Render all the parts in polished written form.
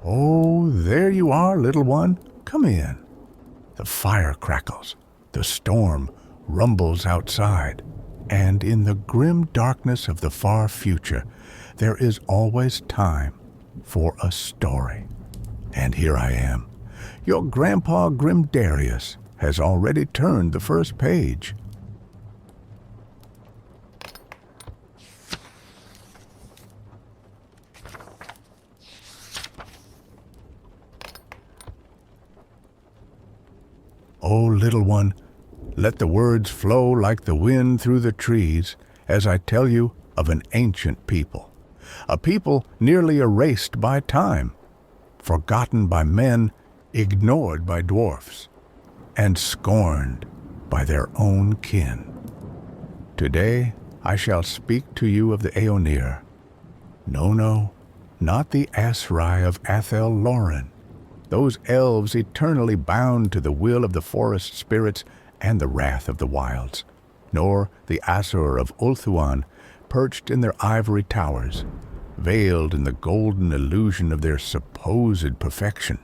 Oh, there you are, little one. Come in. The fire crackles, the storm rumbles outside, and in the grim darkness of the far future, there is always time for a story. And here I am. Your grandpa Grimdarius has already turned the first page. Oh, little one, let the words flow like the wind through the trees as I tell you of an ancient people, a people nearly erased by time, forgotten by men, ignored by dwarfs, and scorned by their own kin. Today I shall speak to you of the Eonir. No, not the Asrai of Laurelorn, those elves eternally bound to the will of the forest spirits and the wrath of the wilds, nor the Asur of Ulthuan, perched in their ivory towers, veiled in the golden illusion of their supposed perfection.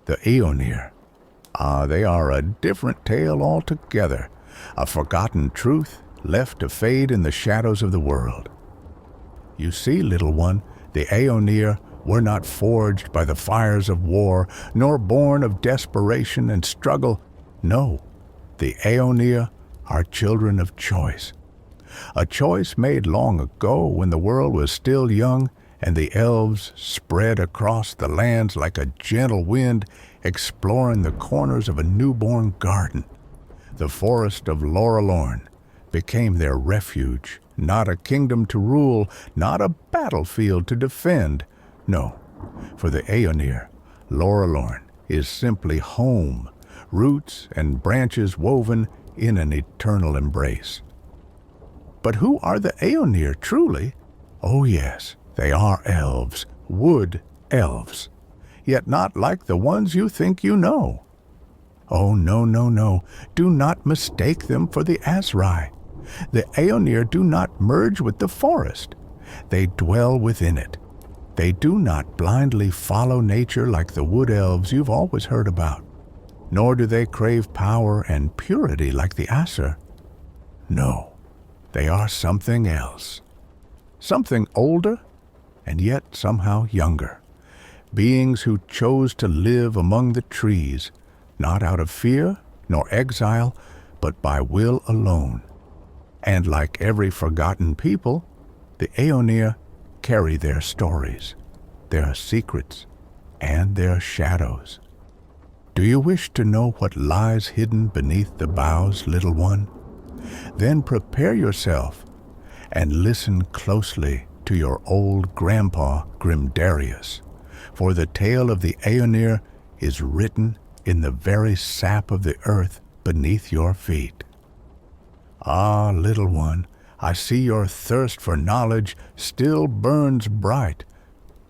The Eonir, they are a different tale altogether, a forgotten truth left to fade in the shadows of the world. You see, little one, the Eonir were not forged by the fires of war, nor born of desperation and struggle. No, the Eonir are children of choice. A choice made long ago when the world was still young and the elves spread across the lands like a gentle wind, exploring the corners of a newborn garden. The forest of Laurelorn became their refuge, not a kingdom to rule, not a battlefield to defend. No, for the Eonir, Laurelorn is simply home, roots and branches woven in an eternal embrace. But who are the Eonir truly? Oh yes, they are elves, wood elves, yet not like the ones you think you know. Oh no, do not mistake them for the Asrai. The Eonir do not merge with the forest. They dwell within it. They do not blindly follow nature like the wood elves you've always heard about, nor do they crave power and purity like the Asur. No, they are something else. Something older and yet somehow younger. Beings who chose to live among the trees, not out of fear nor exile, but by will alone. And like every forgotten people, the Eonir carry their stories, their secrets, and their shadows. Do you wish to know what lies hidden beneath the boughs, little one? Then prepare yourself and listen closely to your old grandpa Grimdarius, for the tale of the Eonir is written in the very sap of the earth beneath your feet. Ah, little one, I see your thirst for knowledge still burns bright.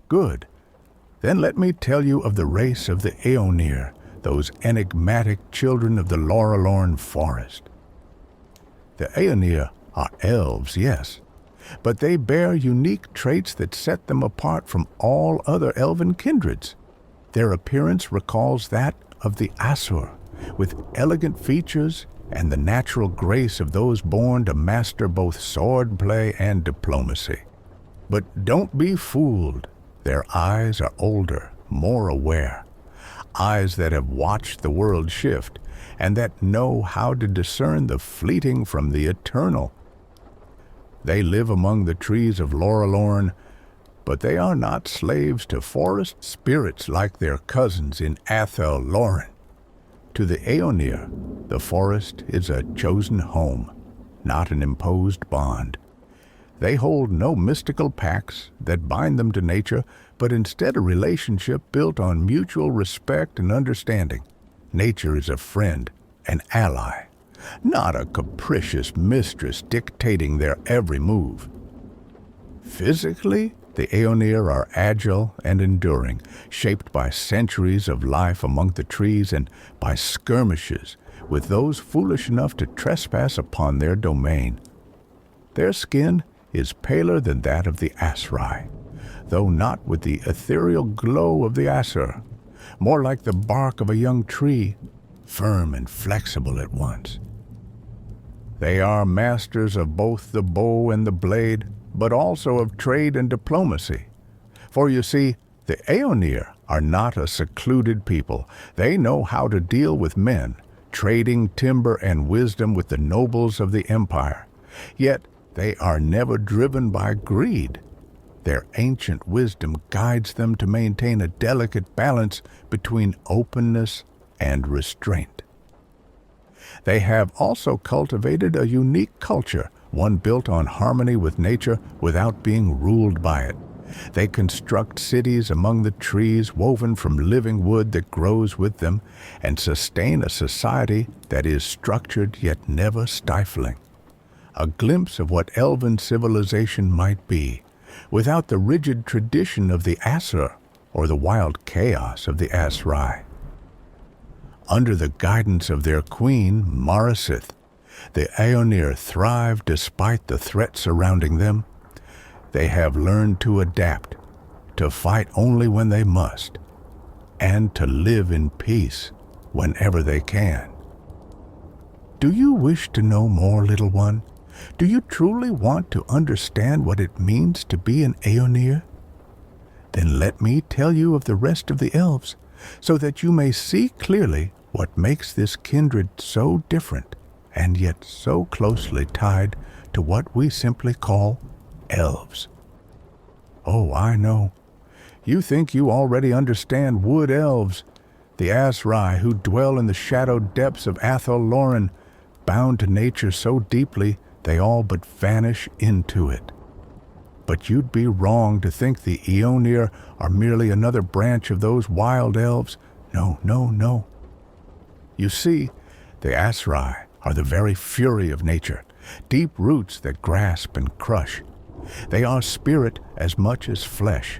Good. Then let me tell you of the race of the Eonir, those enigmatic children of the Laurelorn Forest. The Eonir are elves, yes, but they bear unique traits that set them apart from all other elven kindreds. Their appearance recalls that of the Asur, with elegant features and the natural grace of those born to master both swordplay and diplomacy. But don't be fooled. Their eyes are older, more aware. Eyes that have watched the world shift and that know how to discern the fleeting from the eternal. They live among the trees of Laurelorn, but they are not slaves to forest spirits like their cousins in Laurelorn. To the Eonir, the forest is a chosen home, not an imposed bond. They hold no mystical pacts that bind them to nature, but instead a relationship built on mutual respect and understanding. Nature is a friend, an ally, not a capricious mistress dictating their every move. Physically, the Eonir are agile and enduring, shaped by centuries of life among the trees and by skirmishes with those foolish enough to trespass upon their domain. Their skin is paler than that of the Asrai, though not with the ethereal glow of the Asur, more like the bark of a young tree, firm and flexible at once. They are masters of both the bow and the blade, but also of trade and diplomacy. For you see, the Eonir are not a secluded people. They know how to deal with men, trading timber and wisdom with the nobles of the empire. Yet they are never driven by greed. Their ancient wisdom guides them to maintain a delicate balance between openness and restraint. They have also cultivated a unique culture, one built on harmony with nature without being ruled by it. They construct cities among the trees woven from living wood that grows with them, and sustain a society that is structured yet never stifling. A glimpse of what elven civilization might be, without the rigid tradition of the Asur or the wild chaos of the Asrai. Under the guidance of their queen, Marisith, the Eonir thrive despite the threat surrounding them. They have learned to adapt, to fight only when they must, and to live in peace whenever they can. Do you wish to know more, little one? Do you truly want to understand what it means to be an Eonir? Then let me tell you of the rest of the elves, so that you may see clearly what makes this kindred so different and yet so closely tied to what we simply call elves. Oh, I know. You think you already understand Wood Elves, the Asrai who dwell in the shadowed depths of Laurelorn, bound to nature so deeply they all but vanish into it. But you'd be wrong to think the Eonir are merely another branch of those wild elves. No, no, no. You see, the Asrai are the very fury of nature, deep roots that grasp and crush. They are spirit as much as flesh,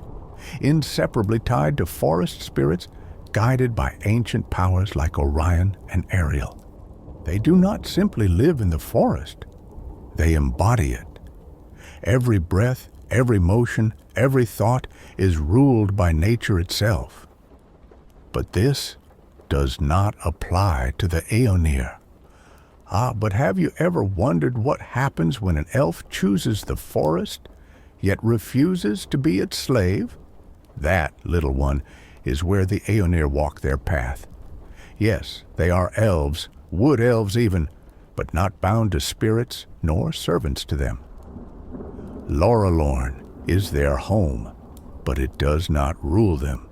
inseparably tied to forest spirits, guided by ancient powers like Orion and Ariel. They do not simply live in the forest, they embody it. Every breath, every motion, every thought is ruled by nature itself. But this does not apply to the Eonir. But have you ever wondered what happens when an elf chooses the forest, yet refuses to be its slave? That, little one, is where the Eonir walk their path. Yes, they are elves, wood elves even, but not bound to spirits nor servants to them. Laurelorn is their home, but it does not rule them.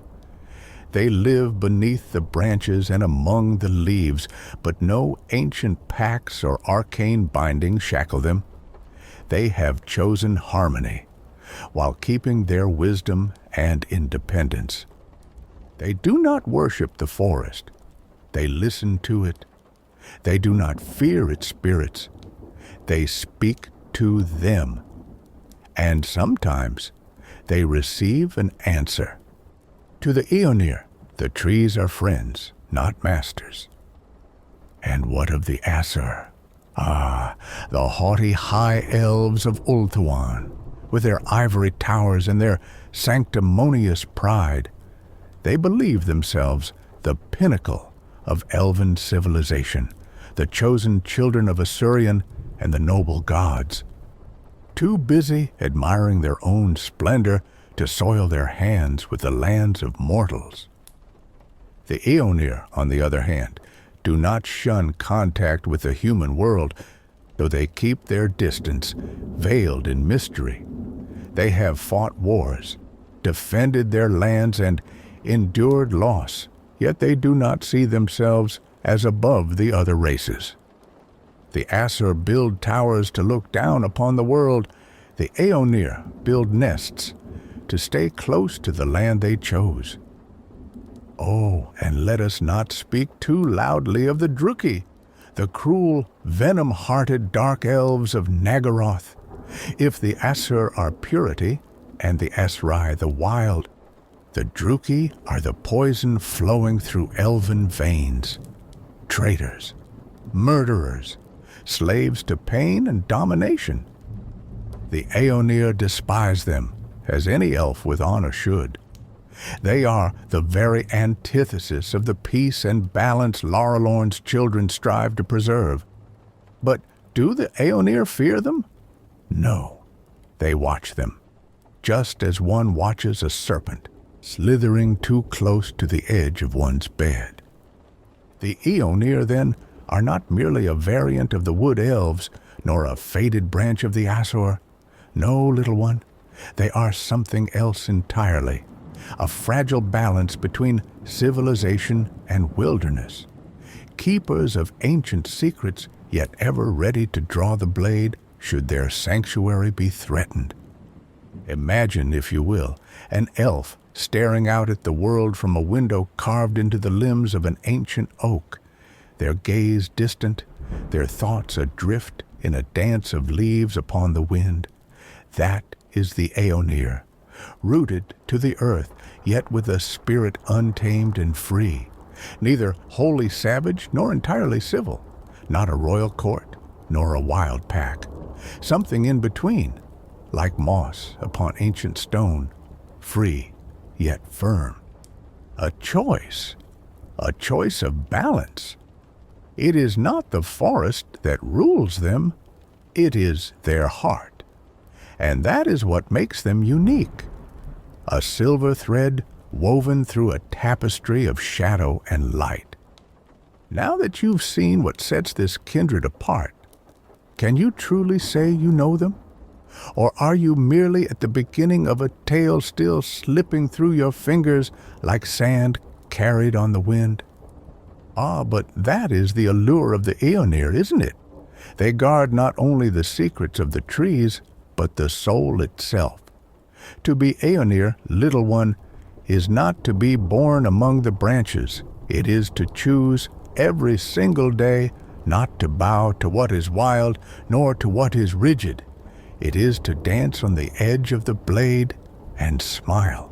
They live beneath the branches and among the leaves, but no ancient pacts or arcane bindings shackle them. They have chosen harmony, while keeping their wisdom and independence. They do not worship the forest. They listen to it. They do not fear its spirits. They speak to them. And sometimes they receive an answer. To the Eonir, the trees are friends, not masters. And what of the Asur? The haughty high elves of Ulthuan, with their ivory towers and their sanctimonious pride. They believe themselves the pinnacle of elven civilization, the chosen children of Asurian and the noble gods. Too busy admiring their own splendor to soil their hands with the lands of mortals. The Eonir, on the other hand, do not shun contact with the human world, though they keep their distance, veiled in mystery. They have fought wars, defended their lands, and endured loss, yet they do not see themselves as above the other races. The Asur build towers to look down upon the world. The Eonir build nests to stay close to the land they chose. Oh, and let us not speak too loudly of the Druki, the cruel, venom-hearted dark elves of Nagaroth. If the Asur are purity, and the Asrai the wild, the Druki are the poison flowing through elven veins. Traitors, murderers, slaves to pain and domination. The Eonir despise them, as any elf with honor should. They are the very antithesis of the peace and balance Laurelorn's children strive to preserve. But do the Eonir fear them? No. They watch them, just as one watches a serpent slithering too close to the edge of one's bed. The Eonir, then, are not merely a variant of the Wood Elves, nor a faded branch of the Asur. No, little one, they are something else entirely, a fragile balance between civilization and wilderness, keepers of ancient secrets, yet ever ready to draw the blade should their sanctuary be threatened. Imagine, if you will, an elf staring out at the world from a window carved into the limbs of an ancient oak, their gaze distant, their thoughts adrift in a dance of leaves upon the wind. That is the Eonir, rooted to the earth, yet with a spirit untamed and free, neither wholly savage nor entirely civil, not a royal court nor a wild pack, something in between, like moss upon ancient stone, free yet firm. A choice of balance. It is not the forest that rules them, it is their heart. And that is what makes them unique. A silver thread woven through a tapestry of shadow and light. Now that you've seen what sets this kindred apart, can you truly say you know them? Or are you merely at the beginning of a tale still slipping through your fingers like sand carried on the wind? Ah, but that is the allure of the Eonir, isn't it? They guard not only the secrets of the trees, but the soul itself. To be Eonir, little one, is not to be born among the branches. It is to choose every single day not to bow to what is wild, nor to what is rigid. It is to dance on the edge of the blade and smile.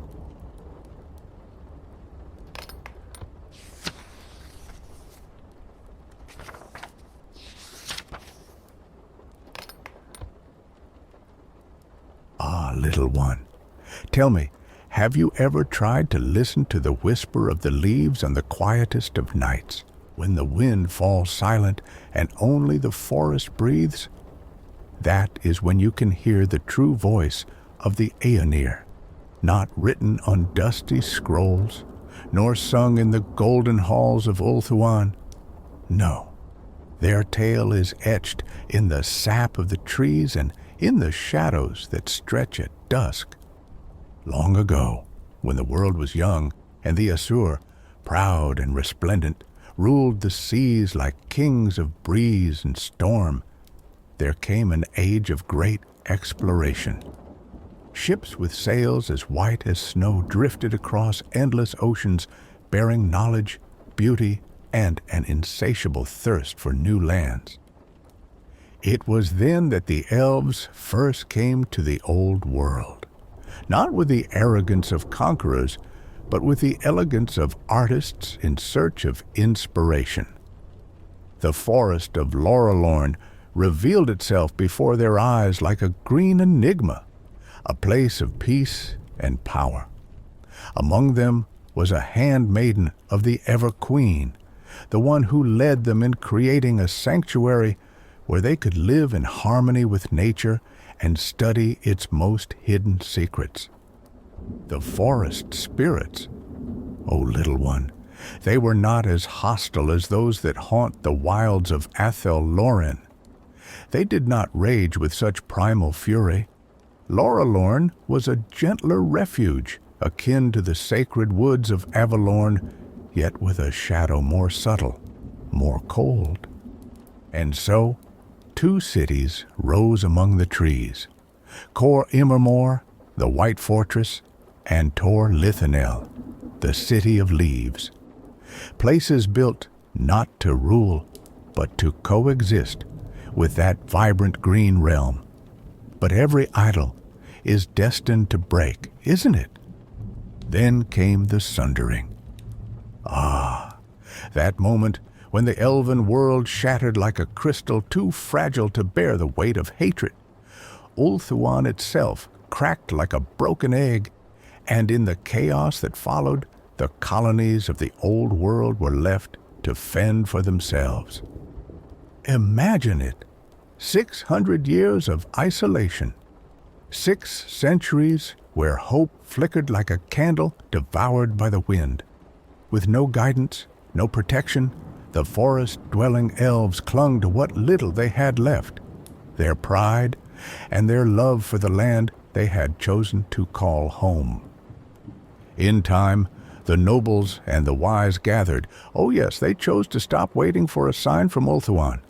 Ah, little one, tell me, have you ever tried to listen to the whisper of the leaves on the quietest of nights, when the wind falls silent and only the forest breathes? That is when you can hear the true voice of the Eonir, not written on dusty scrolls, nor sung in the golden halls of Ulthuan. No, their tale is etched in the sap of the trees and in the shadows that stretch at dusk. Long ago, when the world was young, and the Asur, proud and resplendent, ruled the seas like kings of breeze and storm, there came an age of great exploration. Ships with sails as white as snow drifted across endless oceans, bearing knowledge, beauty, and an insatiable thirst for new lands. It was then that the elves first came to the old world, not with the arrogance of conquerors, but with the elegance of artists in search of inspiration. The forest of Laurelorn revealed itself before their eyes like a green enigma, a place of peace and power. Among them was a handmaiden of the Ever-Queen, the one who led them in creating a sanctuary where they could live in harmony with nature and study its most hidden secrets. The forest spirits, O little one, they were not as hostile as those that haunt the wilds of Laurelorn. They did not rage with such primal fury. Laurelorn was a gentler refuge, akin to the sacred woods of Avalorn, yet with a shadow more subtle, more cold. And so, two cities rose among the trees, Cor Immermore, the White Fortress, and Tor Lithanel, the City of Leaves. Places built not to rule, but to coexist with that vibrant green realm. But every idol is destined to break, isn't it? Then came the sundering. Ah, that moment when the elven world shattered like a crystal too fragile to bear the weight of hatred. Ulthuan itself cracked like a broken egg, and in the chaos that followed, the colonies of the old world were left to fend for themselves. Imagine it! 600 years of isolation. 6 centuries where hope flickered like a candle devoured by the wind. With no guidance, no protection, the forest-dwelling elves clung to what little they had left, their pride and their love for the land they had chosen to call home. In time, the nobles and the wise gathered. Oh yes, they chose to stop waiting for a sign from Ulthuan.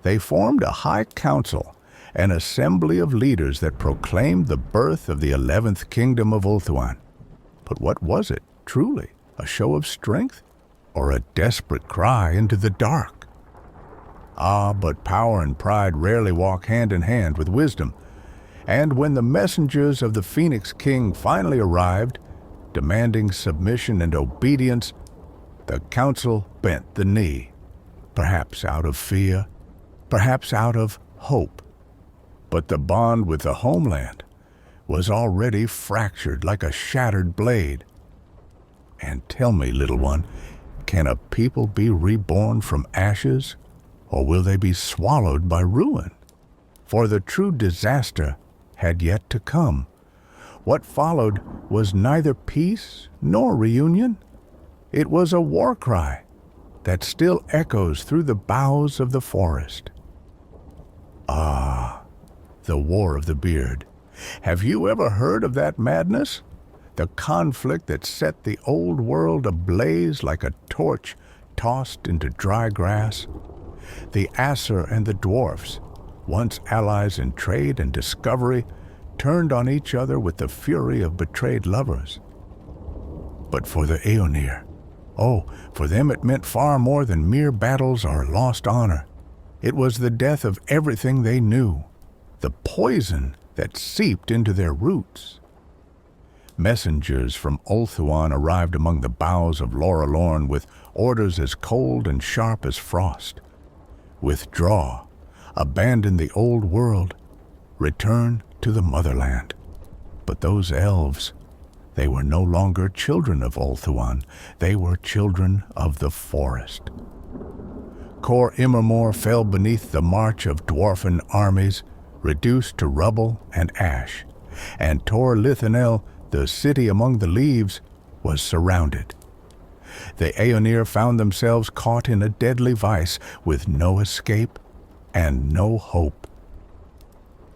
They formed a high council, an assembly of leaders that proclaimed the birth of the 11th kingdom of Ulthuan. But what was it, truly? A show of strength? Or a desperate cry into the dark? Ah, but power and pride rarely walk hand in hand with wisdom. And when the messengers of the Phoenix King finally arrived, demanding submission and obedience, the council bent the knee, perhaps out of fear, perhaps out of hope. But the bond with the homeland was already fractured like a shattered blade. And tell me, little one, can a people be reborn from ashes, or will they be swallowed by ruin? For the true disaster had yet to come. What followed was neither peace nor reunion. It was a war cry that still echoes through the boughs of the forest. Ah, the War of the Beard. Have you ever heard of that madness? The conflict that set the old world ablaze like a torch tossed into dry grass. The Asur and the dwarfs, once allies in trade and discovery, turned on each other with the fury of betrayed lovers. But for the Eonir, oh, for them it meant far more than mere battles or lost honor. It was the death of everything they knew, the poison that seeped into their roots. Messengers from Ulthuan arrived among the boughs of Laurelorn with orders as cold and sharp as frost. Withdraw, abandon the old world, return to the motherland. But those elves, they were no longer children of Ulthuan, they were children of the forest. Cor Immermore fell beneath the march of dwarfen armies, reduced to rubble and ash, and Tor Lithanel, the city among the leaves, was surrounded. The Eonir found themselves caught in a deadly vice with no escape and no hope.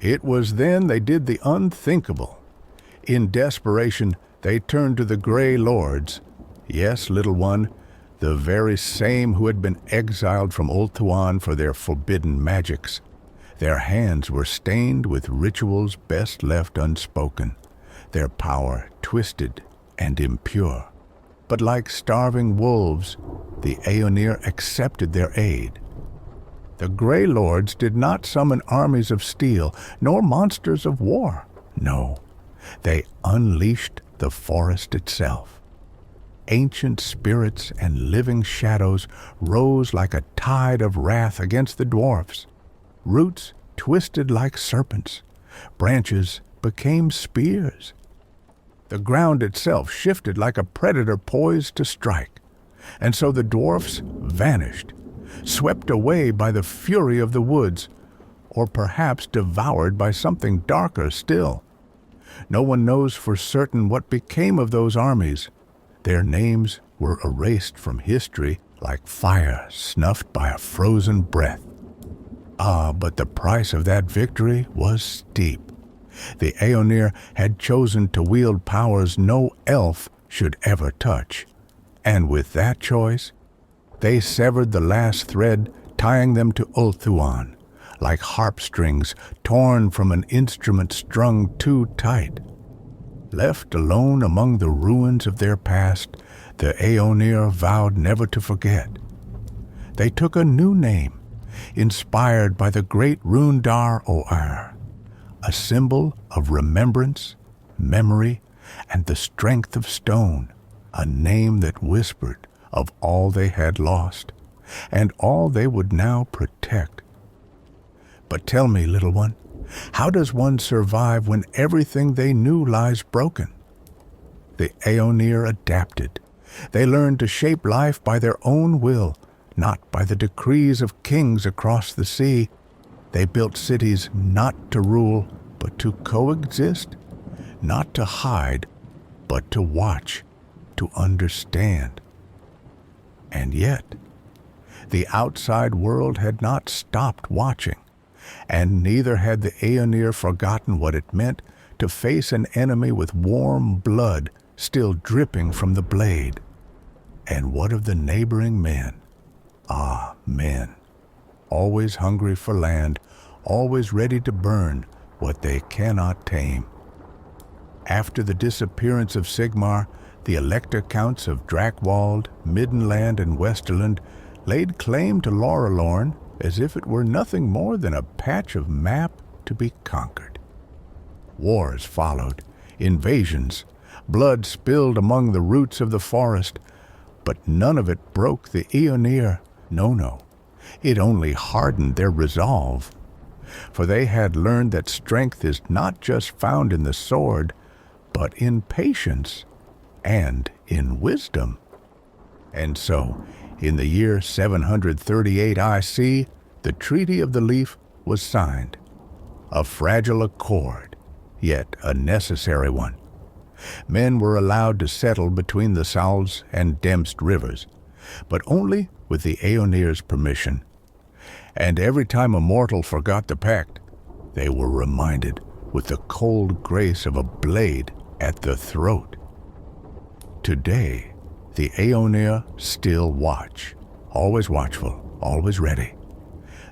It was then they did the unthinkable. In desperation, they turned to the Grey Lords. Yes, little one, the very same who had been exiled from Ulthuan for their forbidden magics. Their hands were stained with rituals best left unspoken, their power twisted and impure. But like starving wolves, the Eonir accepted their aid. The Grey Lords did not summon armies of steel, nor monsters of war. No, they unleashed the forest itself. Ancient spirits and living shadows rose like a tide of wrath against the dwarfs. Roots twisted like serpents. Branches became spears. The ground itself shifted like a predator poised to strike. And so the dwarfs vanished, swept away by the fury of the woods, or perhaps devoured by something darker still. No one knows for certain what became of those armies. Their names were erased from history like fire snuffed by a frozen breath. Ah, but the price of that victory was steep. The Eonir had chosen to wield powers no elf should ever touch, and with that choice, they severed the last thread tying them to Ulthuan, like harp strings torn from an instrument strung too tight. Left alone among the ruins of their past, the Eonir vowed never to forget. They took a new name, inspired by the great Rundar Oar, a symbol of remembrance, memory, and the strength of stone, a name that whispered of all they had lost, and all they would now protect. But tell me, little one, How does one survive when everything they knew lies broken? The Eonir adapted. They learned to shape life by their own will, not by the decrees of kings across the sea. They built cities not to rule, but to coexist, not to hide, but to watch, to understand. And yet, the outside world had not stopped watching, and neither had the Eonir forgotten what it meant to face an enemy with warm blood still dripping from the blade. And what of the neighboring men? Ah, men, always hungry for land, always ready to burn what they cannot tame. After the disappearance of Sigmar, the Elector Counts of Drakewald, Middenland, and Westerland laid claim to Laurelorn as if it were nothing more than a patch of map to be conquered. Wars followed, invasions, blood spilled among the roots of the forest, but none of it broke the Eonir. No, it only hardened their resolve. For they had learned that strength is not just found in the sword, but in patience and in wisdom. And so, in the year 738 IC, the Treaty of the Leaf was signed. A fragile accord, yet a necessary one. Men were allowed to settle between the Salz and Demst rivers, but only with the Eonir's permission. And every time a mortal forgot the pact, they were reminded with the cold grace of a blade at the throat. Today, the Eonir still watch, always watchful, always ready.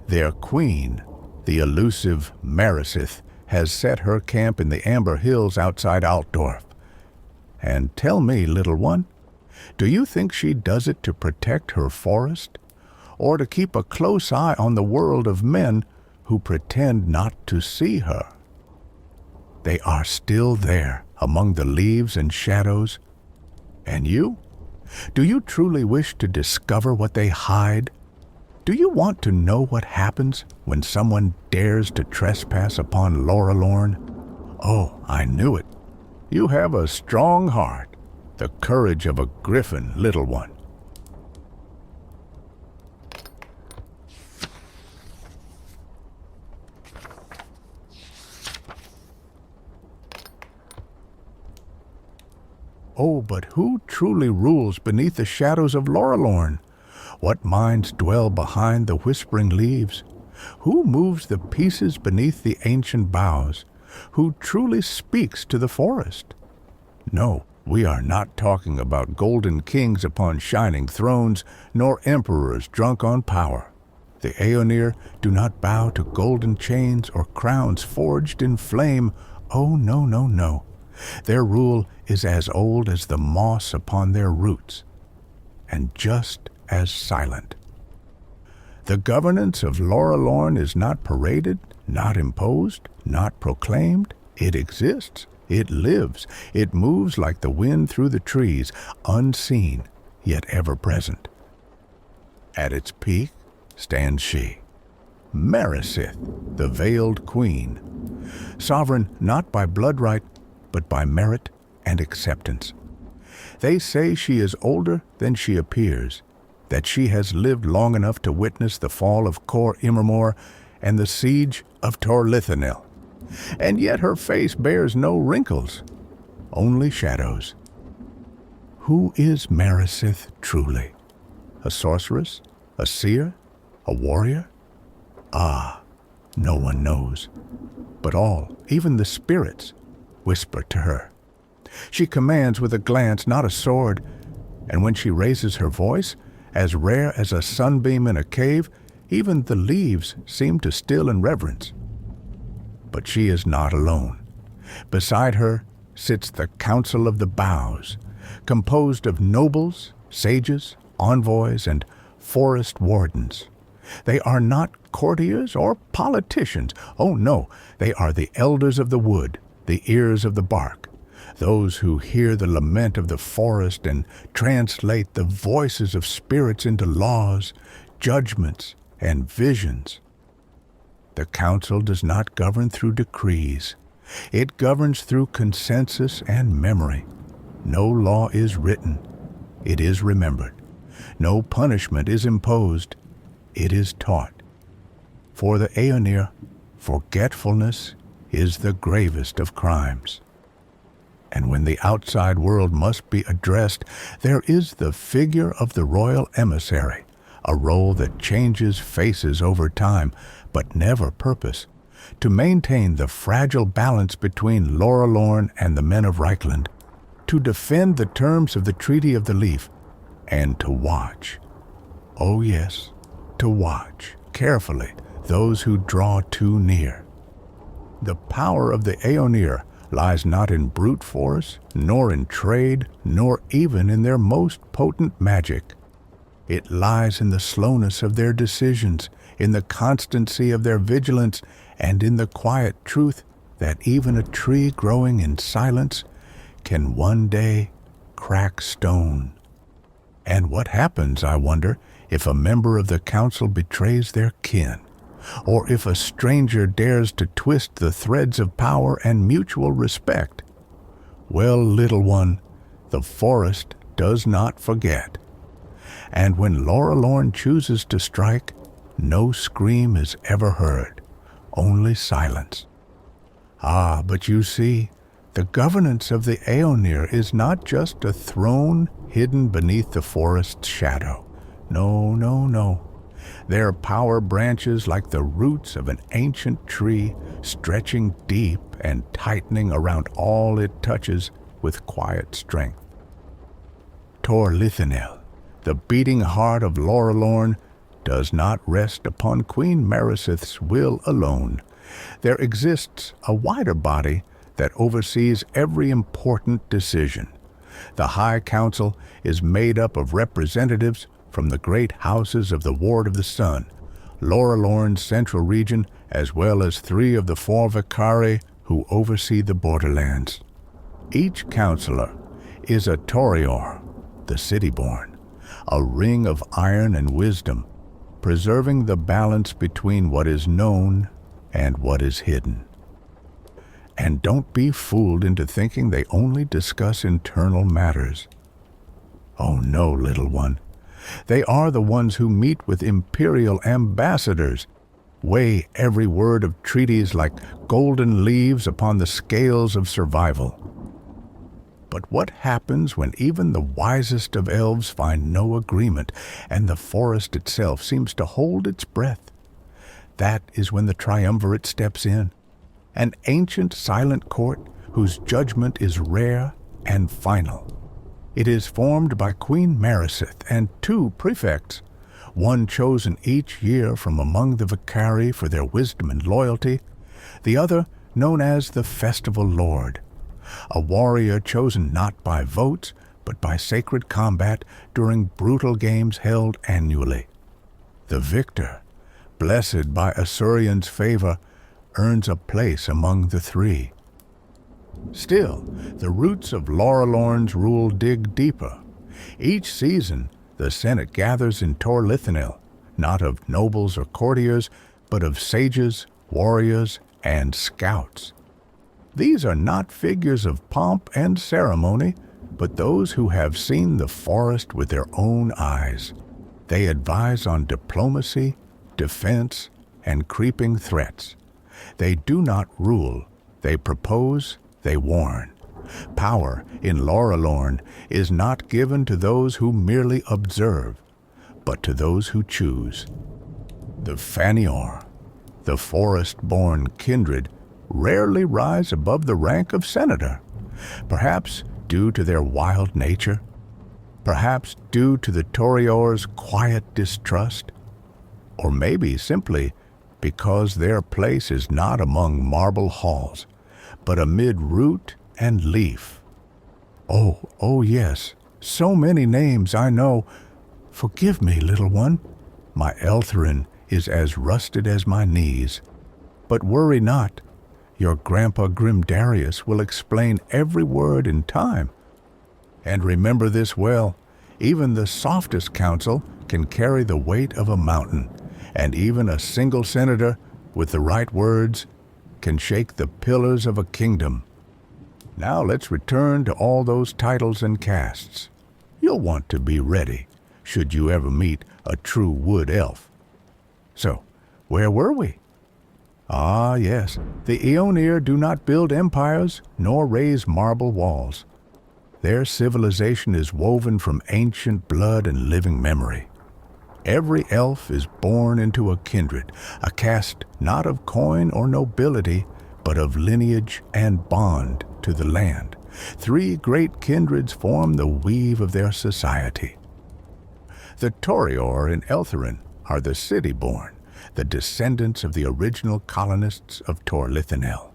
Their queen, the elusive Marisith, has set her camp in the Amber Hills outside Altdorf. And tell me, little one, do you think she does it to protect her forest, or to keep a close eye on the world of men who pretend not to see her? They are still there among the leaves and shadows. And you? Do you truly wish to discover what they hide? Do you want to know what happens when someone dares to trespass upon Laurelorn? Oh, I knew it. You have a strong heart, the courage of a griffin, little one. Oh, but who truly rules beneath the shadows of Laurelorn? What minds dwell behind the whispering leaves? Who moves the pieces beneath the ancient boughs? Who truly speaks to the forest? No, we are not talking about golden kings upon shining thrones, nor emperors drunk on power. The Eonir do not bow to golden chains or crowns forged in flame. Oh, no. Their rule is as old as the moss upon their roots, and just as silent. The governance of Laurelorn is not paraded, not imposed, not proclaimed. It exists. It lives. It moves like the wind through the trees, unseen, yet ever present. At its peak stands she, Marisith, the veiled queen, sovereign not by blood right, but by merit and acceptance. They say she is older than she appears, that she has lived long enough to witness the fall of Cor Immermore and the siege of Torlithanil. And yet her face bears no wrinkles, only shadows. Who is Marisith truly? A sorceress? A seer? A warrior? Ah, no one knows. But all, even the spirits, whisper to her. She commands with a glance, not a sword, and when she raises her voice, as rare as a sunbeam in a cave, even the leaves seem to still in reverence. But she is not alone. Beside her sits the Council of the Boughs, composed of nobles, sages, envoys, and forest wardens. They are not courtiers or politicians. Oh no, they are the elders of the wood, the ears of the bark, those who hear the lament of the forest and translate the voices of spirits into laws, judgments, and visions. The council does not govern through decrees. It governs through consensus and memory. No law is written. It is remembered. No punishment is imposed. It is taught. For the Eonir, forgetfulness is the gravest of crimes. And when the outside world must be addressed, there is the figure of the royal emissary, a role that changes faces over time, but never purpose, to maintain the fragile balance between Laurelorn and the men of Reichland, to defend the terms of the Treaty of the Leaf, and to watch. Oh yes, to watch carefully those who draw too near. The power of the Eonir lies not in brute force, nor in trade, nor even in their most potent magic. It lies in the slowness of their decisions, in the constancy of their vigilance, and in the quiet truth that even a tree growing in silence can one day crack stone. And what happens, I wonder, if a member of the council betrays their kin, or if a stranger dares to twist the threads of power and mutual respect? Well, little one, the forest does not forget. And when Laurelorn chooses to strike, no scream is ever heard, only silence. Ah, but you see, the governance of the Eonir is not just a throne hidden beneath the forest's shadow. No, no, no. Their power branches like the roots of an ancient tree, stretching deep and tightening around all it touches with quiet strength. Tor Lithinel, the beating heart of Laurelorn, does not rest upon Queen Meriseth's will alone. There exists a wider body that oversees every important decision. The High Council is made up of representatives from the great houses of the Ward of the Sun, Laurelorn's central region, as well as 3 of the 4 Vicari who oversee the borderlands. Each councillor is a Torior, the city-born, a ring of iron and wisdom, preserving the balance between what is known and what is hidden. And don't be fooled into thinking they only discuss internal matters. Oh no, little one. They are the ones who meet with imperial ambassadors, weigh every word of treaties like golden leaves upon the scales of survival. But what happens when even the wisest of elves find no agreement and the forest itself seems to hold its breath? That is when the triumvirate steps in, an ancient silent court whose judgment is rare and final. It is formed by Queen Meriseth and 2 prefects, one chosen each year from among the Vicari for their wisdom and loyalty, the other known as the Festival Lord, a warrior chosen not by votes but by sacred combat during brutal games held annually. The victor, blessed by Asurian's favor, earns a place among the 3. Still, the roots of Laurelorn's rule dig deeper. Each season, the Senate gathers in Tor Lithinel, not of nobles or courtiers, but of sages, warriors, and scouts. These are not figures of pomp and ceremony, but those who have seen the forest with their own eyes. They advise on diplomacy, defense, and creeping threats. They do not rule. They propose, they warn. Power in Laurelorn is not given to those who merely observe, but to those who choose. The Faniour, the forest-born kindred, rarely rise above the rank of senator, perhaps due to their wild nature, perhaps due to the Torior's quiet distrust, or maybe simply because their place is not among marble halls, but amid root and leaf. Oh yes, so many names I know. Forgive me, little one. My Eltherin is as rusted as my knees. But worry not. Your Grandpa Grimdarius will explain every word in time. And remember this well, even the softest counsel can carry the weight of a mountain, and even a single senator with the right words, can shake the pillars of a kingdom. Now let's return to all those titles and castes. You'll want to be ready, should you ever meet a true wood elf. So, where were we? Ah, yes, the Eonir do not build empires nor raise marble walls. Their civilization is woven from ancient blood and living memory. Every elf is born into a kindred, a caste not of coin or nobility, but of lineage and bond to the land. 3 great kindreds form the weave of their society. The Torior in Eltherin are the city-born, the descendants of the original colonists of Tor-Lithanel.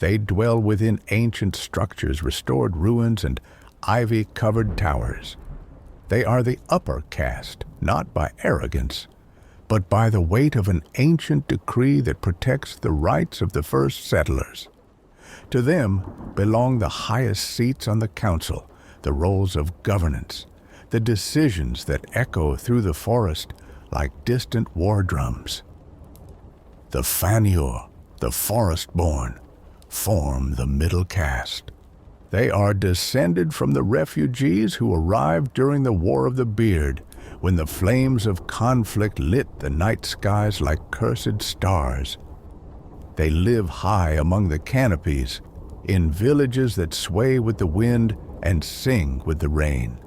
They dwell within ancient structures, restored ruins, and ivy-covered towers. They are the upper caste, not by arrogance, but by the weight of an ancient decree that protects the rights of the first settlers. To them belong the highest seats on the council, the roles of governance, the decisions that echo through the forest like distant war drums. The Faniour, the forest-born, form the middle caste. They are descended from the refugees who arrived during the War of the Beard, when the flames of conflict lit the night skies like cursed stars. They live high among the canopies, in villages that sway with the wind and sing with the rain.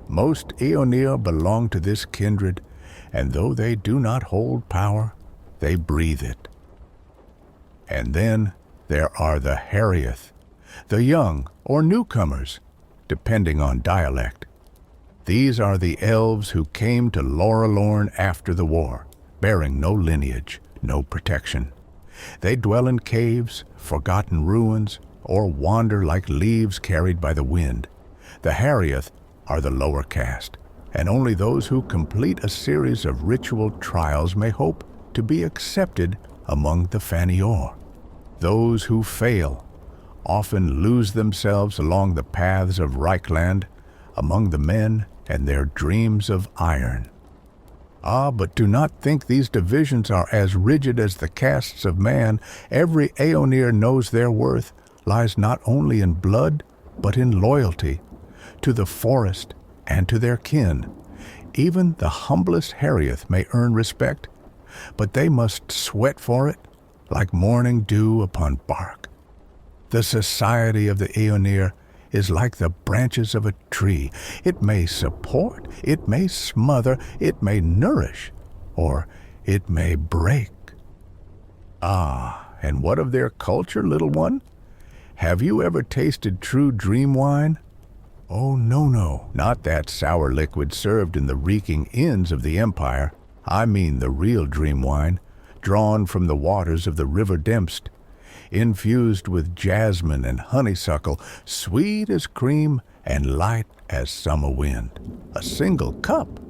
Most Eonir belong to this kindred, and though they do not hold power, they breathe it. And then there are the Heriath, the young or newcomers, depending on dialect. These are the elves who came to Laurelorn after the war, bearing no lineage, no protection. They dwell in caves, forgotten ruins, or wander like leaves carried by the wind. The Heriath are the lower caste, and only those who complete a series of ritual trials may hope to be accepted among the Faniour. Those who fail often lose themselves along the paths of Reichland, among the men and their dreams of iron. Ah, but do not think these divisions are as rigid as the castes of man. Every Eonir knows their worth lies not only in blood, but in loyalty to the forest and to their kin. Even the humblest Heriath may earn respect, but they must sweat for it like morning dew upon bark. The society of the Eonir is like the branches of a tree. It may support, it may smother, it may nourish, or it may break. Ah, and what of their culture, little one? Have you ever tasted true dream wine? Oh, no, not that sour liquid served in the reeking inns of the empire. I mean the real dream wine, drawn from the waters of the river Dempst, infused with jasmine and honeysuckle, sweet as cream and light as summer wind. A single cup,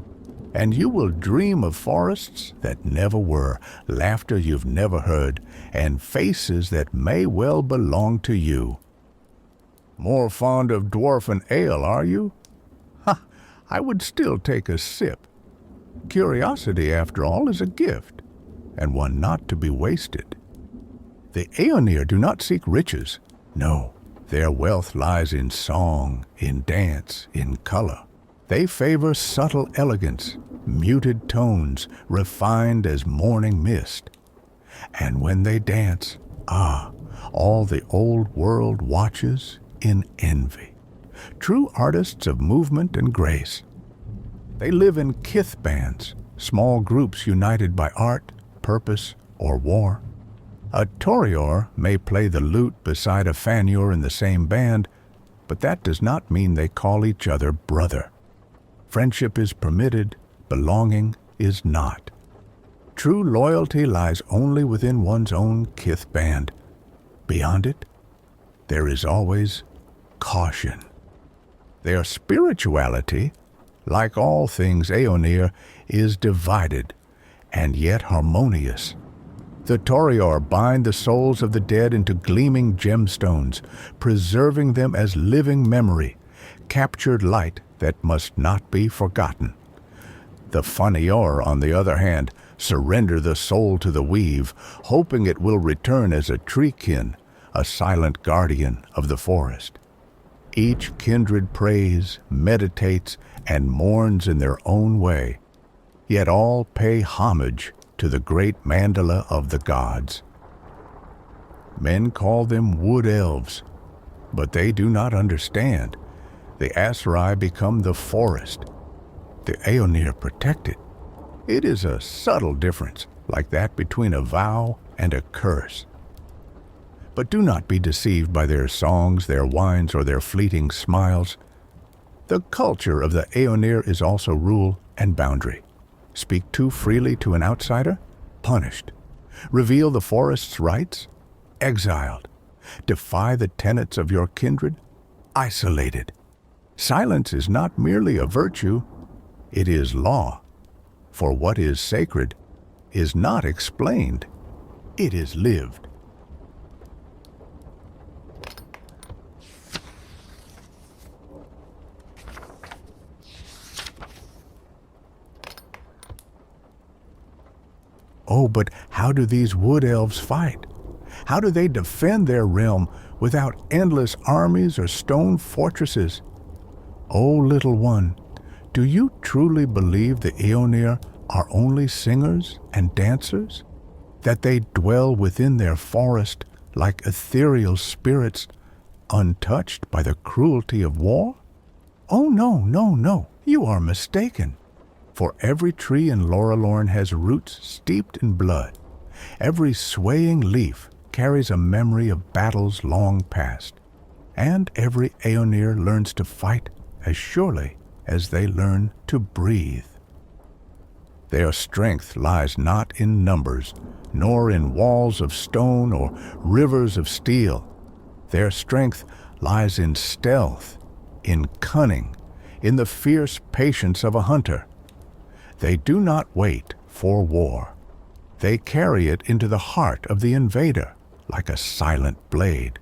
and you will dream of forests that never were, laughter you've never heard, and faces that may well belong to you. More fond of dwarfen ale, are you? Ha! I would still take a sip. Curiosity, after all, is a gift, and one not to be wasted. The Eonir do not seek riches. No, their wealth lies in song, in dance, in color. They favor subtle elegance, muted tones, refined as morning mist. And when they dance, all the old world watches in envy. True artists of movement and grace. They live in Kithbands, small groups united by art, purpose, or war. A Torior may play the lute beside a Faniour in the same band, but that does not mean they call each other brother. Friendship is permitted, belonging is not. True loyalty lies only within one's own Kithband. Beyond it, there is always caution. Their spirituality, like all things Eonir, is divided and yet harmonious. The Torior bind the souls of the dead into gleaming gemstones, preserving them as living memory, captured light that must not be forgotten. The Faniour, on the other hand, surrender the soul to the weave, hoping it will return as a treekin, a silent guardian of the forest. Each kindred prays, meditates, and mourns in their own way, yet all pay homage to the great mandala of the gods. Men call them Wood Elves, but they do not understand. The Asrai become the forest. The Eonir protect it. It is a subtle difference, like that between a vow and a curse. But do not be deceived by their songs, their wines, or their fleeting smiles. The culture of the Eonir is also rule and boundary. Speak too freely to an outsider? Punished. Reveal the forest's rights? Exiled. Defy the tenets of your kindred? Isolated. Silence is not merely a virtue, it is law. For what is sacred is not explained, it is lived. Oh, but how do these wood elves fight? How do they defend their realm without endless armies or stone fortresses? Oh, little one, do you truly believe the Eonir are only singers and dancers? That they dwell within their forest like ethereal spirits, untouched by the cruelty of war? Oh, no, no, no, you are mistaken. For every tree in Laurelorn has roots steeped in blood. Every swaying leaf carries a memory of battles long past. And every Eonir learns to fight as surely as they learn to breathe. Their strength lies not in numbers, nor in walls of stone or rivers of steel. Their strength lies in stealth, in cunning, in the fierce patience of a hunter. They do not wait for war. They carry it into the heart of the invader like a silent blade.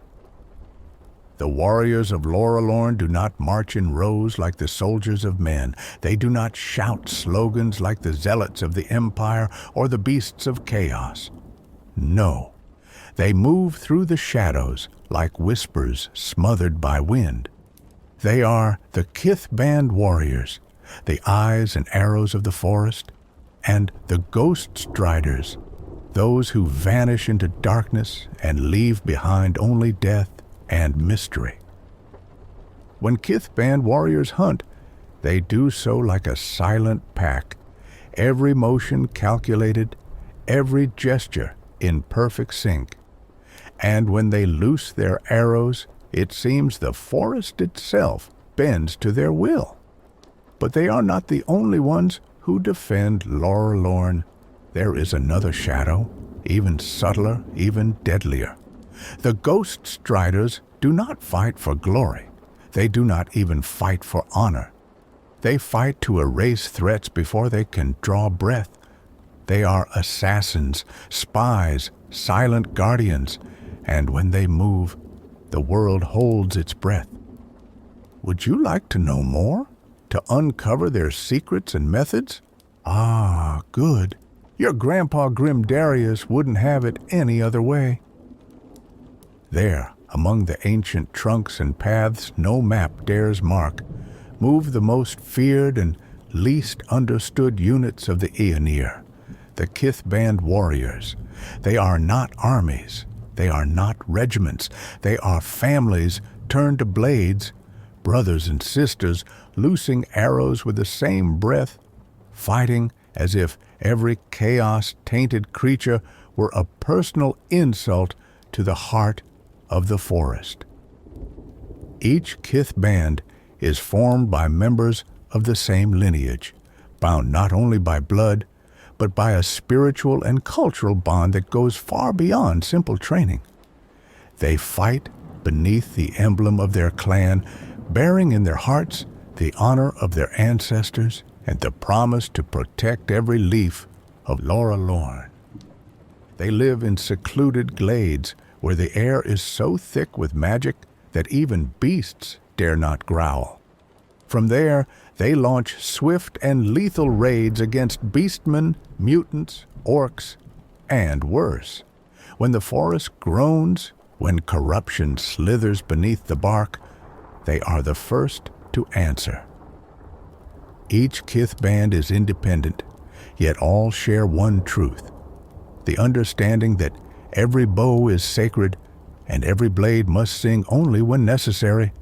The warriors of Laurelorn do not march in rows like the soldiers of men. They do not shout slogans like the zealots of the empire or the beasts of chaos. No, they move through the shadows like whispers smothered by wind. They are the Kithband warriors, the eyes and arrows of the forest, and the ghost striders, those who vanish into darkness and leave behind only death and mystery. When Kithband warriors hunt, they do so like a silent pack, every motion calculated, every gesture in perfect sync. And when they loose their arrows, it seems the forest itself bends to their will. But they are not the only ones who defend Laurelorn. There is another shadow, even subtler, even deadlier. The ghost striders do not fight for glory. They do not even fight for honor. They fight to erase threats before they can draw breath. They are assassins, spies, silent guardians, and when they move, the world holds its breath. Would you like to know more? To uncover their secrets and methods? Ah, good. Your grandpa Grimdarius wouldn't have it any other way. There, among the ancient trunks and paths no map dares mark, move the most feared and least understood units of the Eonir, the Kithband warriors. They are not armies. They are not regiments. They are families turned to blades, brothers and sisters loosing arrows with the same breath, fighting as if every chaos-tainted creature were a personal insult to the heart of the forest. Each Kithband is formed by members of the same lineage, bound not only by blood, but by a spiritual and cultural bond that goes far beyond simple training. They fight beneath the emblem of their clan, bearing in their hearts the honor of their ancestors and the promise to protect every leaf of Laurelorn. They live in secluded glades where the air is so thick with magic that even beasts dare not growl. From there, they launch swift and lethal raids against beastmen, mutants, orcs, and worse. When the forest groans, when corruption slithers beneath the bark, they are the first to answer. Each Kithband is independent, yet all share one truth: the understanding that every bow is sacred and every blade must sing only when necessary.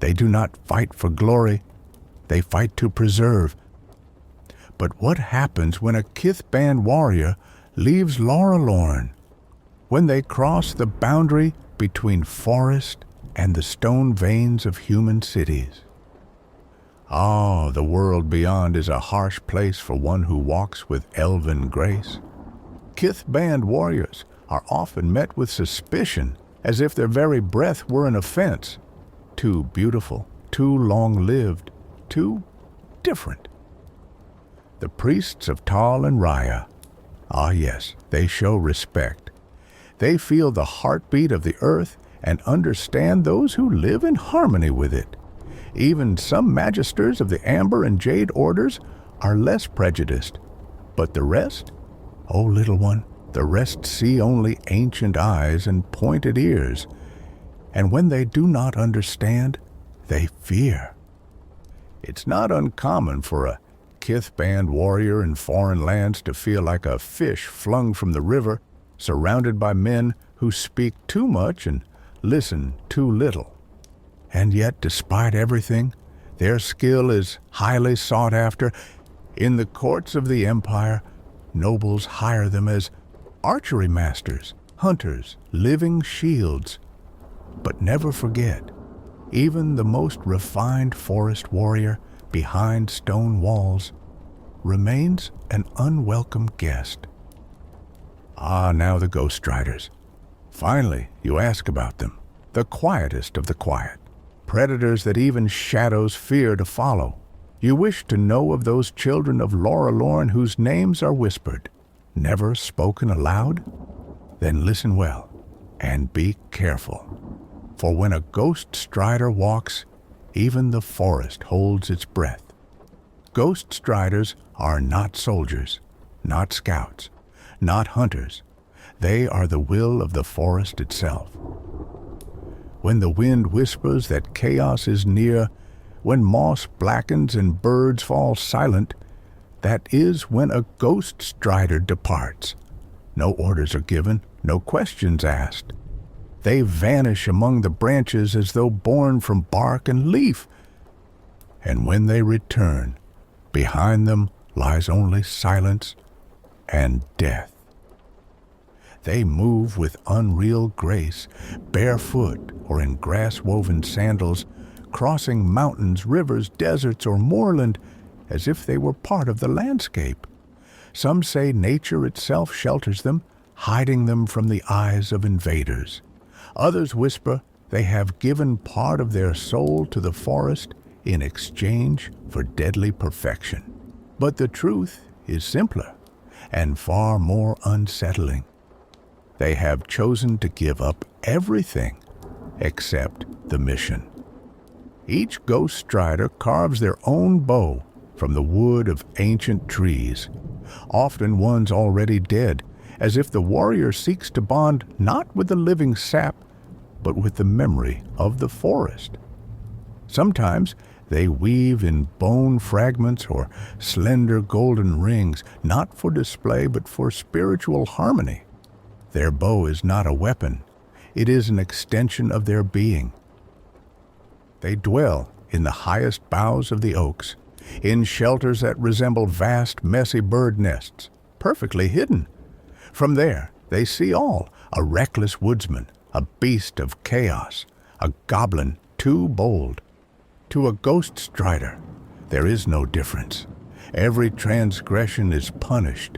They do not fight for glory, they fight to preserve. But what happens when a Kithband warrior leaves Laurelorn? When they cross the boundary between forest and the stone veins of human cities? Ah, the world beyond is a harsh place for one who walks with elven grace. Kithband warriors are often met with suspicion, as if their very breath were an offense. Too beautiful, too long-lived, too different. The priests of Tal and Raya, ah yes, they show respect. They feel the heartbeat of the earth and understand those who live in harmony with it. Even some magisters of the Amber and Jade orders are less prejudiced. But the rest? Oh, little one, the rest see only ancient eyes and pointed ears. And when they do not understand, they fear. It's not uncommon for a Kithband warrior in foreign lands to feel like a fish flung from the river, surrounded by men who speak too much and listen too little. And yet, despite everything, their skill is highly sought after. In the courts of the Empire, nobles hire them as archery masters, hunters, living shields. But never forget, even the most refined forest warrior behind stone walls remains an unwelcome guest. Ah, now the Ghost Riders. Finally, you ask about them, the quietest of the quiet. Predators that even shadows fear to follow. You wish to know of those children of Laurelorn whose names are whispered, never spoken aloud? Then listen well, and be careful. For when a Ghost Strider walks, even the forest holds its breath. Ghost Striders are not soldiers, not scouts, not hunters. They are the will of the forest itself. When the wind whispers that chaos is near, when moss blackens and birds fall silent, that is when a Ghost Strider departs. No orders are given, no questions asked. They vanish among the branches as though born from bark and leaf. And when they return, behind them lies only silence and death. They move with unreal grace, barefoot or in grass-woven sandals, crossing mountains, rivers, deserts, or moorland, as if they were part of the landscape. Some say nature itself shelters them, hiding them from the eyes of invaders. Others whisper they have given part of their soul to the forest in exchange for deadly perfection. But the truth is simpler and far more unsettling. They have chosen to give up everything except the mission. Each Ghost Strider carves their own bow from the wood of ancient trees, often ones already dead, as if the warrior seeks to bond not with the living sap, but with the memory of the forest. Sometimes they weave in bone fragments or slender golden rings, not for display but for spiritual harmony. Their bow is not a weapon, it is an extension of their being. They dwell in the highest boughs of the oaks, in shelters that resemble vast, messy bird nests, perfectly hidden. From there, they see all, a reckless woodsman, a beast of chaos, a goblin too bold. To a Ghost Strider, there is no difference. Every transgression is punished,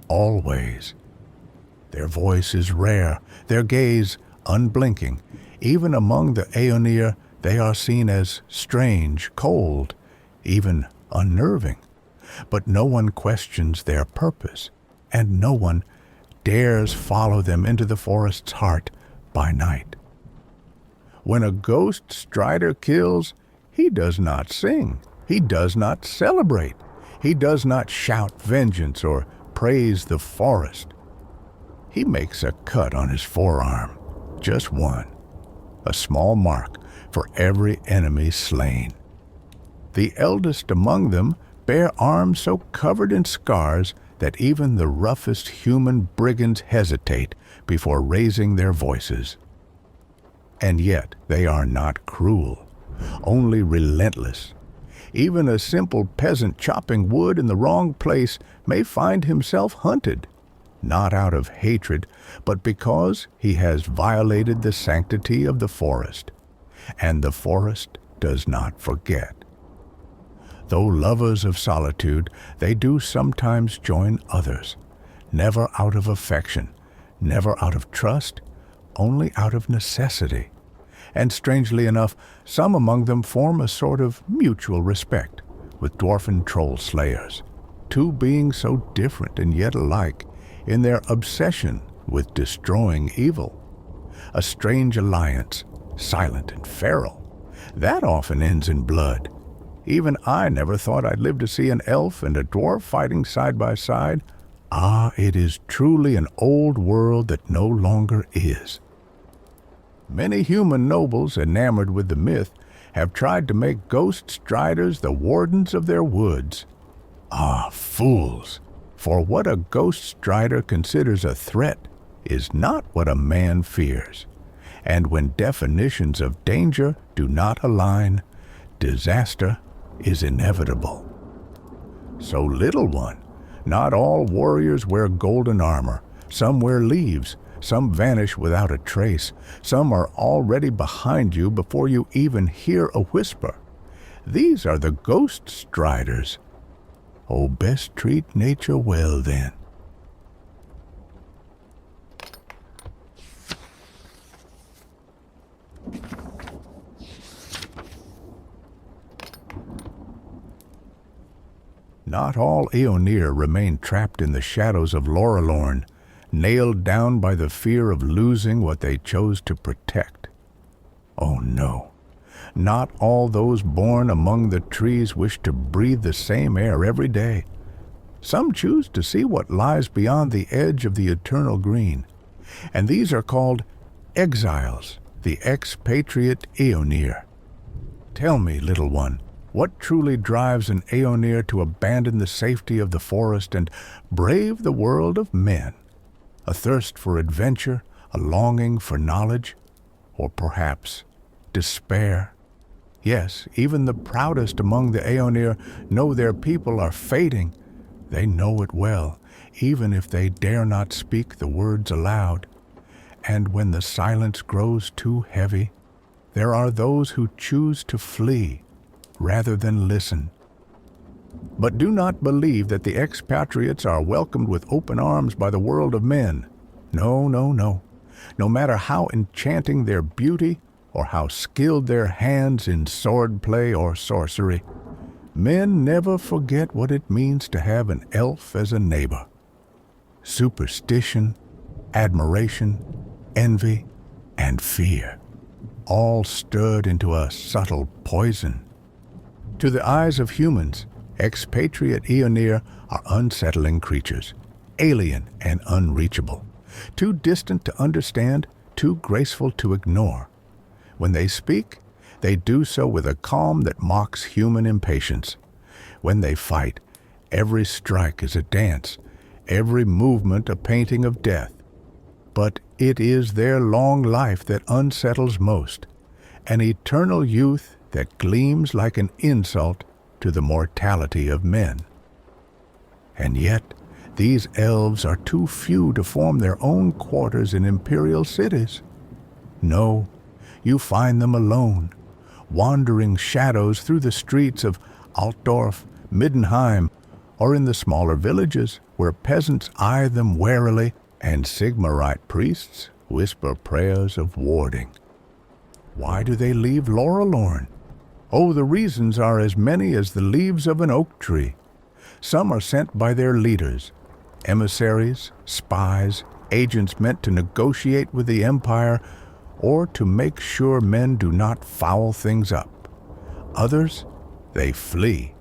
always. Their voice is rare, their gaze unblinking. Even among the Eonir, they are seen as strange, cold, even unnerving. But no one questions their purpose, and no one dares follow them into the forest's heart by night. When a Ghost Strider kills, he He does not sing. He does not celebrate. He does not shout vengeance or praise the forest. He makes a cut on his forearm, just one, a small mark for every enemy slain. The eldest among them bear arms so covered in scars that even the roughest human brigands hesitate before raising their voices. And yet they are not cruel, only relentless. Even a simple peasant chopping wood in the wrong place may find himself hunted, not out of hatred, but because he has violated the sanctity of the forest, and the forest does not forget. Though lovers of solitude, they do sometimes join others, never out of affection, never out of trust, only out of necessity. And strangely enough, some among them form a sort of mutual respect with dwarfen troll slayers, two beings so different and yet alike in their obsession with destroying evil. A strange alliance, silent and feral, that often ends in blood. Even I never thought I'd live to see an elf and a dwarf fighting side by side. Ah, it is truly an old world that no longer is. Many human nobles enamored with the myth have tried to make ghost striders the wardens of their woods. Ah, fools! For what a ghost strider considers a threat is not what a man fears. And when definitions of danger do not align, disaster is inevitable. So, little one, not all warriors wear golden armor. Some wear leaves, some vanish without a trace, some are already behind you before you even hear a whisper. These are the ghost striders. Oh, best treat nature well then. Not all Eonir remain trapped in the shadows of Laurelorn, nailed down by the fear of losing what they chose to protect. Oh no, not all those born among the trees wish to breathe the same air every day. Some choose to see what lies beyond the edge of the eternal green, and these are called exiles, the expatriate Eonir. Tell me, little one, what truly drives an Eonir to abandon the safety of the forest and brave the world of men? A thirst for adventure, a longing for knowledge, or perhaps despair? Yes, even the proudest among the Eonir know their people are fading. They know it well, even if they dare not speak the words aloud. And when the silence grows too heavy, there are those who choose to flee rather than listen. But do not believe that the expatriates are welcomed with open arms by the world of men. No, no, no. No matter how enchanting their beauty, or how skilled their hands in swordplay or sorcery, men never forget what it means to have an elf as a neighbor. Superstition, admiration, envy, and fear, all stirred into a subtle poison. To the eyes of humans, expatriate Eonir are unsettling creatures, alien and unreachable, too distant to understand, too graceful to ignore. When they speak, they do so with a calm that mocks human impatience. When they fight, every strike is a dance, every movement a painting of death. But it is their long life that unsettles most, an eternal youth that gleams like an insult to the mortality of men. And yet, these elves are too few to form their own quarters in imperial cities. No, you find them alone, wandering shadows through the streets of Altdorf, Middenheim, or in the smaller villages where peasants eye them warily and Sigmarite priests whisper prayers of warding. Why do they leave Laurelorn? Oh, the reasons are as many as the leaves of an oak tree. Some are sent by their leaders, emissaries, spies, agents meant to negotiate with the Empire or to make sure men do not foul things up. Others, they flee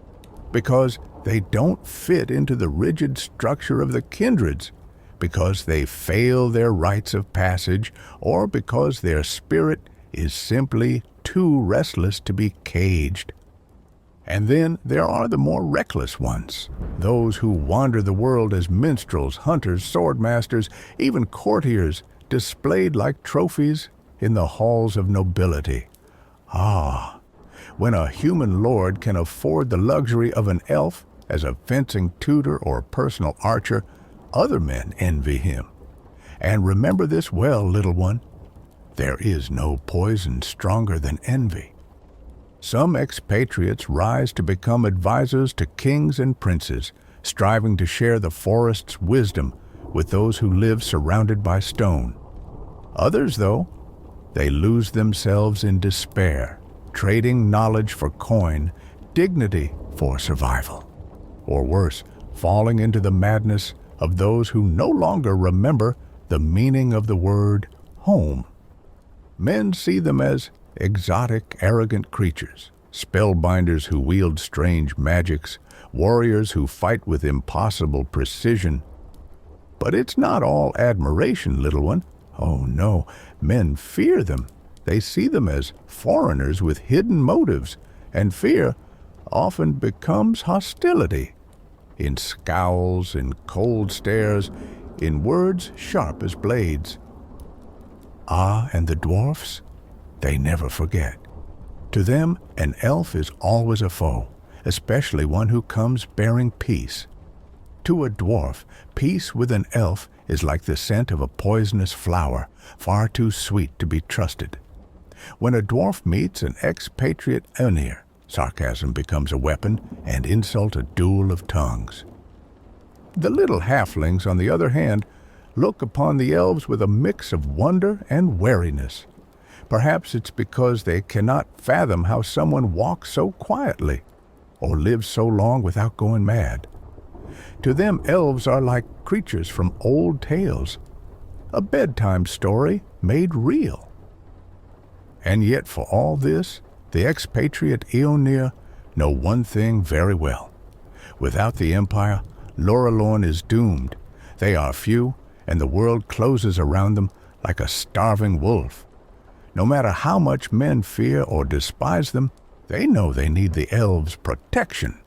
because they don't fit into the rigid structure of the kindreds, because they fail their rites of passage, or because their spirit is simply too restless to be caged. And then there are the more reckless ones, those who wander the world as minstrels, hunters, swordmasters, even courtiers, displayed like trophies in the halls of nobility. Ah, when a human lord can afford the luxury of an elf as a fencing tutor or personal archer, other men envy him. And remember this well, little one, there is no poison stronger than envy. Some expatriates rise to become advisors to kings and princes, striving to share the forest's wisdom with those who live surrounded by stone. Others, though, they lose themselves in despair, trading knowledge for coin, dignity for survival. Or worse, falling into the madness of those who no longer remember the meaning of the word home. Men see them as exotic, arrogant creatures, spellbinders who wield strange magics, warriors who fight with impossible precision. But it's not all admiration, little one. Oh no, men fear them. They see them as foreigners with hidden motives, and fear often becomes hostility. In scowls, in cold stares, in words sharp as blades. Ah, and the dwarfs? They never forget. To them, an elf is always a foe, especially one who comes bearing peace. To a dwarf, peace with an elf is like the scent of a poisonous flower, far too sweet to be trusted. When a dwarf meets an expatriate Eonir, sarcasm becomes a weapon and insult a duel of tongues. The little halflings, on the other hand, look upon the elves with a mix of wonder and wariness. Perhaps it's because they cannot fathom how someone walks so quietly, or lives so long without going mad. To them, elves are like creatures from old tales, a bedtime story made real. And yet for all this, the expatriate Eonir know one thing very well. Without the Empire, Laurelorn is doomed. They are few, and the world closes around them like a starving wolf. No matter how much men fear or despise them, they know they need the elves' protection.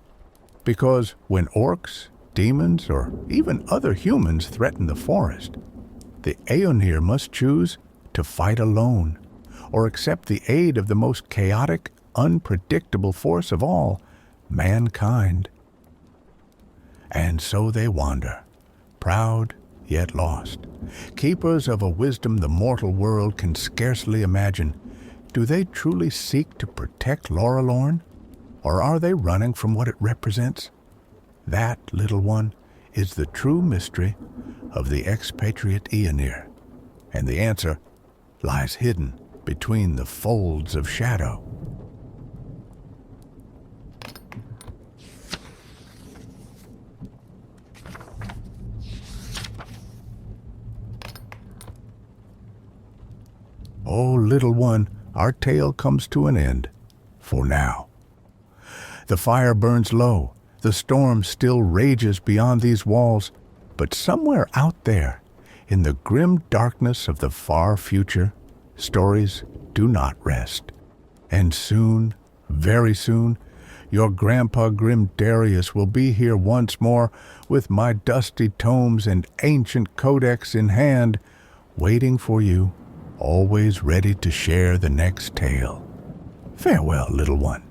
Because when orcs, demons, or even other humans threaten the forest, the Eonir must choose to fight alone, or accept the aid of the most chaotic, unpredictable force of all, mankind. And so they wander, proud yet lost, keepers of a wisdom the mortal world can scarcely imagine. Do they truly seek to protect Laurelorn, or are they running from what it represents? That, little one, is the true mystery of the expatriate Eonir, and the answer lies hidden between the folds of shadow. Oh, little one, our tale comes to an end, for now. The fire burns low, the storm still rages beyond these walls, but somewhere out there, in the grim darkness of the far future, stories do not rest. And soon, very soon, your grandpa Grimdarius will be here once more with my dusty tomes and ancient codex in hand, waiting for you, always ready to share the next tale. Farewell, little one.